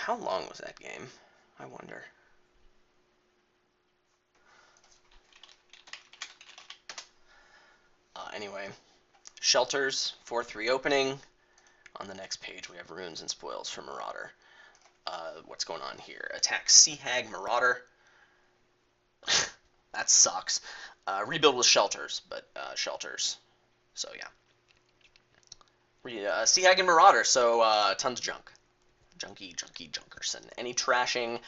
How long was that game? I wonder. Anyway, Shelters, 4-3 opening. On the next page, we have Runes and Spoils for Marauder. What's going on here? Attack Sea Hag Marauder. That sucks. Rebuild with Shelters, but Shelters. So yeah. Sea Hag and Marauder, so tons of junk. Junkerson. Any trashing?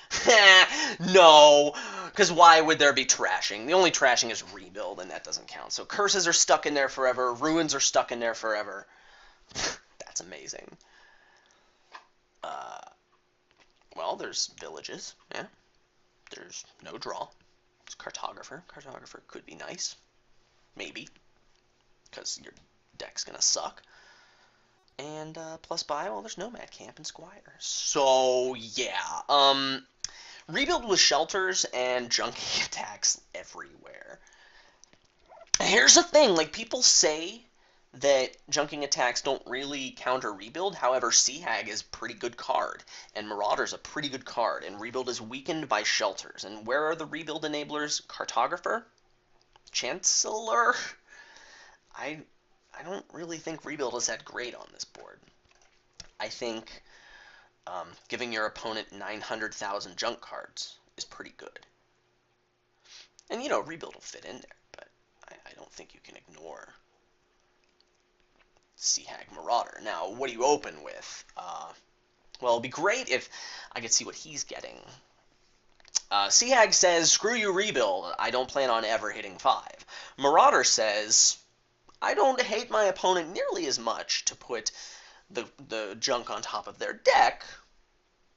No, because why would there be trashing? The only trashing is rebuild, and that doesn't count. So curses are stuck in there forever. Ruins are stuck in there forever. That's amazing. Well, there's villages. Yeah. There's no draw. It's cartographer. Cartographer could be nice. Maybe. Because your deck's going to suck. And plus buy, well, there's Nomad Camp and Squire. So, yeah. Rebuild with Shelters and junking attacks everywhere. Here's the thing, like, people say that junking attacks don't really counter Rebuild. However, Sea Hag is a pretty good card, and Marauder's a pretty good card, and Rebuild is weakened by Shelters. And where are the Rebuild enablers? Cartographer? Chancellor? I don't really think Rebuild is that great on this board. I think giving your opponent 900,000 junk cards is pretty good. And, you know, Rebuild will fit in there, but I don't think you can ignore Sea Hag Marauder. Now, what do you open with? Well, it'd be great if I could see what he's getting. Sea Hag says, screw you, Rebuild. I don't plan on ever hitting 5. Marauder says, I don't hate my opponent nearly as much to put the junk on top of their deck,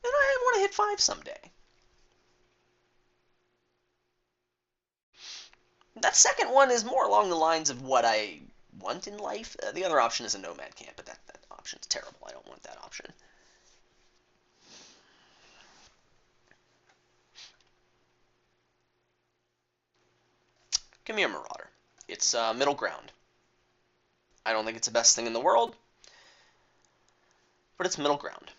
and I want to hit 5 someday. That second one is more along the lines of what I want in life. The other option is a Nomad Camp, but that option's terrible. I don't want that option. Give me a Marauder. It's middle ground. I don't think it's the best thing in the world, but it's middle ground.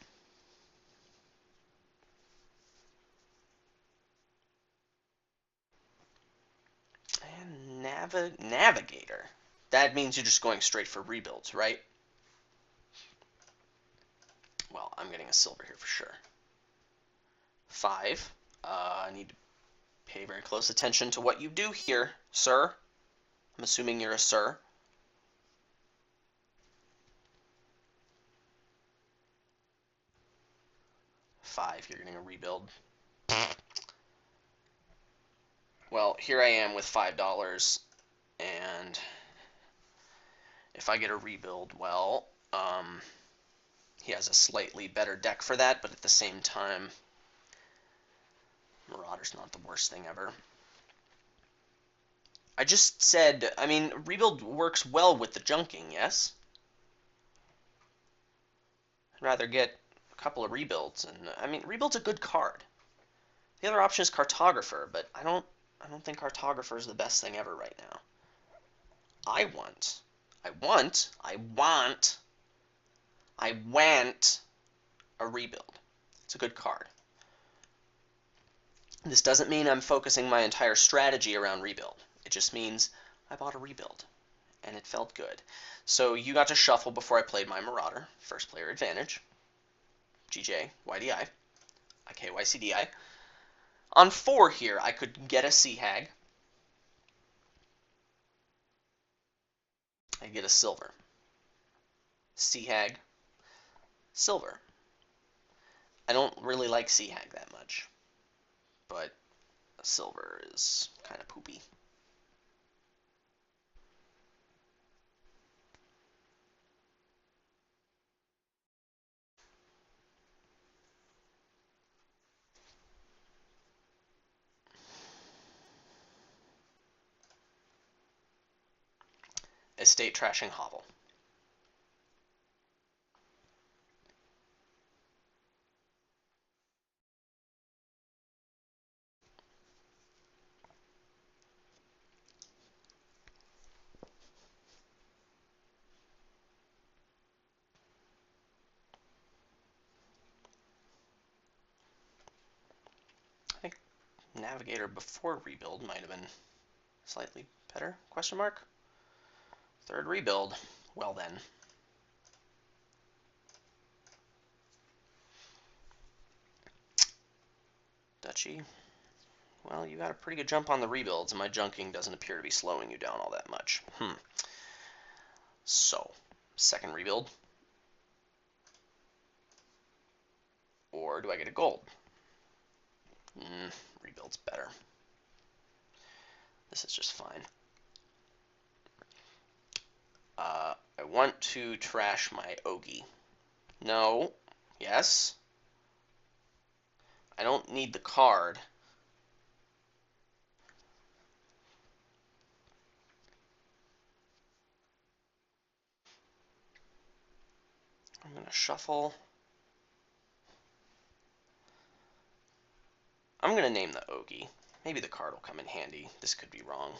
And Navigator. That means you're just going straight for rebuilds, right? Well, I'm getting a silver here for sure. 5. I need to pay very close attention to what you do here, sir. I'm assuming you're a sir. Five, you're getting a rebuild. Well, here I am with $5, and if I get a rebuild, well, he has a slightly better deck for that, but at the same time, Marauder's not the worst thing ever. I just said, I mean, rebuild works well with the junking, yes? I'd rather get a couple of rebuilds, and I mean, rebuild's a good card. The other option is Cartographer, but I don't think Cartographer is the best thing ever right now. I want a rebuild. It's a good card. This doesn't mean I'm focusing my entire strategy around rebuild. It just means I bought a rebuild, and it felt good. So you got to shuffle before I played my Marauder. First player advantage. GJ, YDI. IKYCDI. On 4 here, I could get a Sea Hag. I get a silver. Sea Hag. Silver. I don't really like Sea Hag that much, but a silver is kind of poopy. Estate trashing hovel. Navigator before rebuild might have been slightly better, question mark. Third rebuild, well then. Duchy, well, you got a pretty good jump on the rebuilds, and my junking doesn't appear to be slowing you down all that much. So, second rebuild. Or do I get a gold? Rebuild's better. This is just fine. I want to trash my Ogi. No. Yes. I don't need the card. I'm going to shuffle. I'm going to name the Ogi. Maybe the card will come in handy. This could be wrong.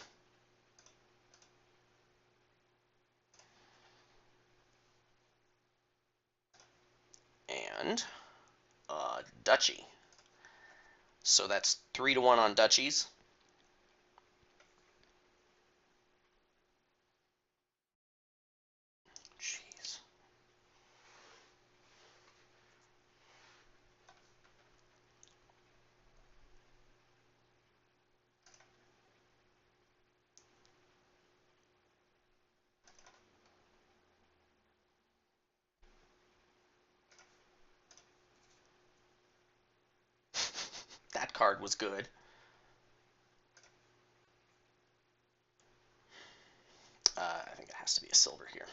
And Duchy. So that's 3-1 on Duchies. Jeez. That card was good. I think it has to be a silver here.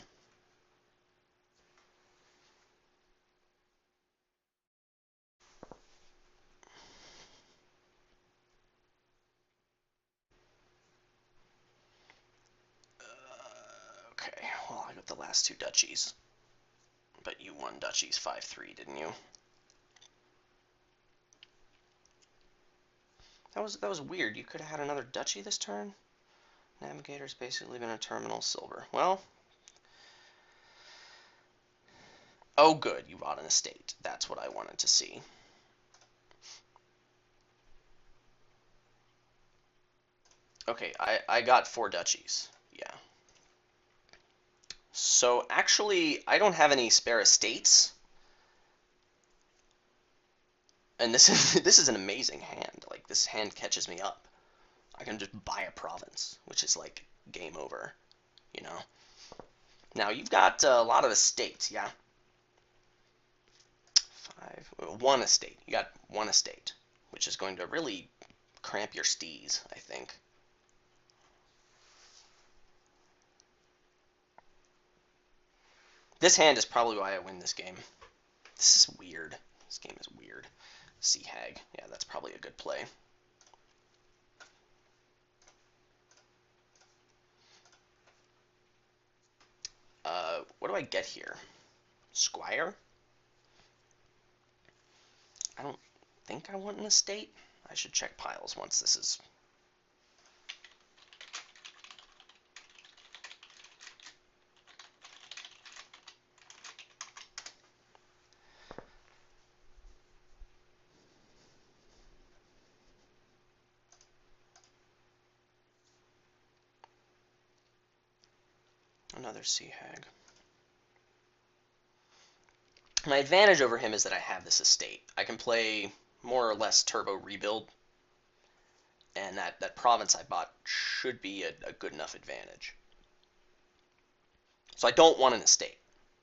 Okay, well, I got the last two Duchies. But you won Duchies 5-3, didn't you? That was weird. You could have had another Duchy this turn. Navigator's basically been a terminal silver. Well, oh good, you bought an estate. That's what I wanted to see. Okay, I got 4 Duchies. Yeah. So actually, I don't have any spare estates. And this is an amazing hand. Like, this hand catches me up. I can just buy a province, which is like game over, you know. Now you've got a lot of estates, yeah. 1 estate. You got 1 estate, which is going to really cramp your stees, I think. This hand is probably why I win this game. This is weird. This game is weird. Sea Hag. Yeah, that's probably a good play. What do I get here? Squire? I don't think I want an estate. I should check piles once this is... Another Sea Hag. My advantage over him is that I have this estate. I can play more or less turbo rebuild, and that province I bought should be a good enough advantage. So I don't want an estate.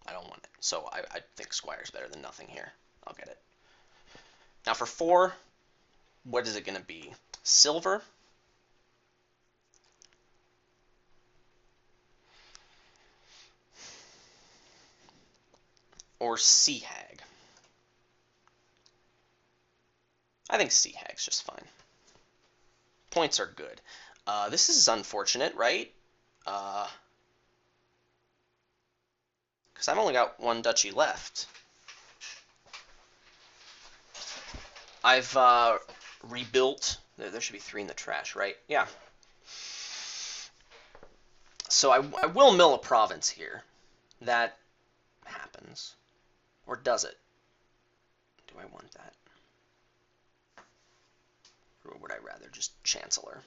I don't want it. So I think Squire's better than nothing here. I'll get it. Now for 4, what is it going to be? Silver? Or Sea Hag? I think Sea Hag's just fine. Points are good. This is unfortunate, right? Because I've only got 1 Duchy left. I've rebuilt. There should be 3 in the trash, right? Yeah. So I will mill a province here. That happens. Or does it? Do I want that? Or would I rather rather just Chancellor.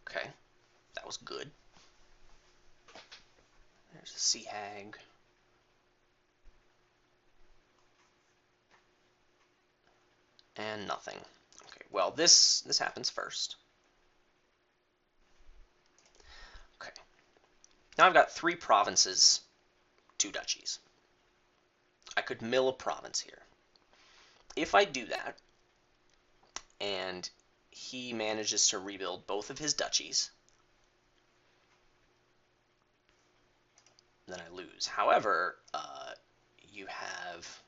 Okay, that was good. There's a Sea Hag. And nothing. Okay, well, this happens first. Okay. Now I've got 3 provinces, 2 duchies. I could mill a province here. If I do that, and he manages to rebuild both of his duchies, then I lose. However, you have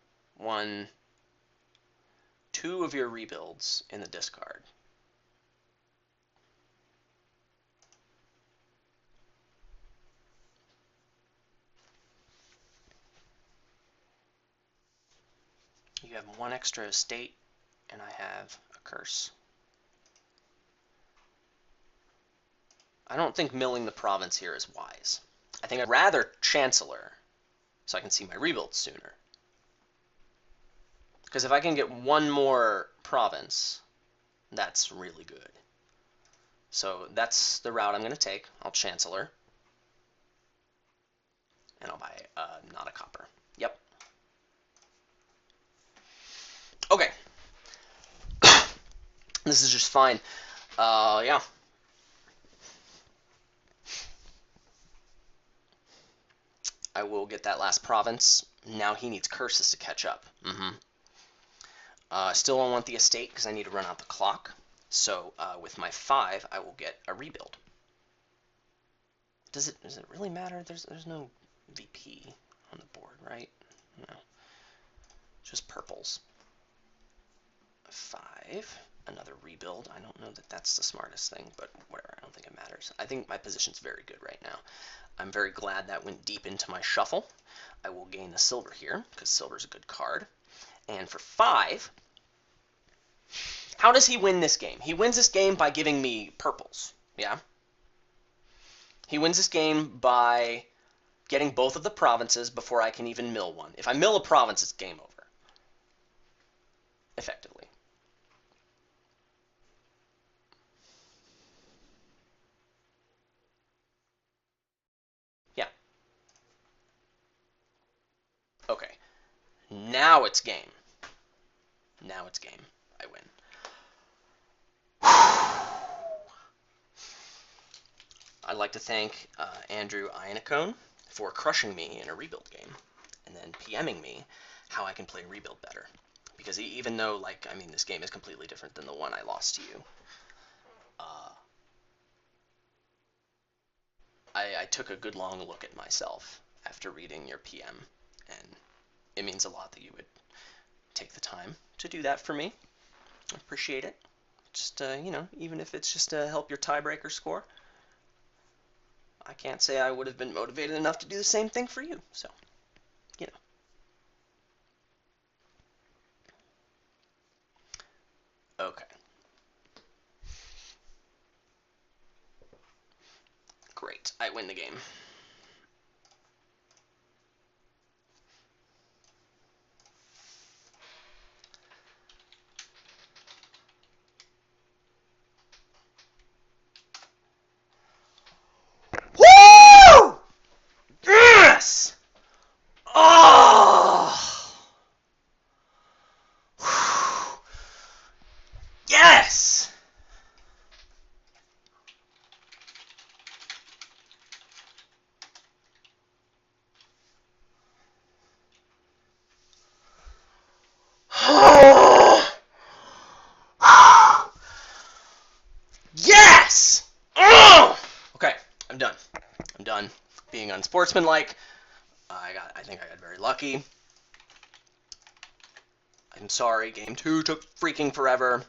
2 of your rebuilds in the discard. You have 1 extra estate, and I have a curse. I don't think milling the province here is wise. I think I'd rather Chancellor, so I can see my rebuilds sooner. Because if I can get 1 more province, that's really good. So that's the route I'm going to take. I'll Chancellor. And I'll buy not a copper. Yep. Okay. This is just fine. Yeah. I will get that last province. Now he needs curses to catch up. Still don't want the estate because I need to run out the clock. So with my 5, I will get a rebuild. Does it really matter? There's no VP on the board, right? No. Just purples. 5. Another rebuild. I don't know that that's the smartest thing, but whatever. I don't think it matters. I think my position's very good right now. I'm very glad that went deep into my shuffle. I will gain the silver here, because silver's a good card. And for 5, how does he win this game? He wins this game by giving me purples, yeah? He wins this game by getting both of the provinces before I can even mill one. If I mill a province, it's game over, effectively. Yeah. Okay. Now it's game. Now it's game. I win. I'd like to thank hdu88 for crushing me in a rebuild game and then PMing me how I can play rebuild better. Because even though, like, I mean, this game is completely different than the one I lost to you, I took a good long look at myself after reading your PM, and it means a lot that you would take the time to do that for me. I appreciate it. Just, you know, even if it's just to help your tiebreaker score, I can't say I would have been motivated enough to do the same thing for you. So, you know. Okay. Great. I win the game. Woo! Yes! Oh! Yes! Yes! Oh! Okay, I'm done. I'm done being unsportsmanlike. I think I got very lucky. I'm sorry, game 2 took freaking forever.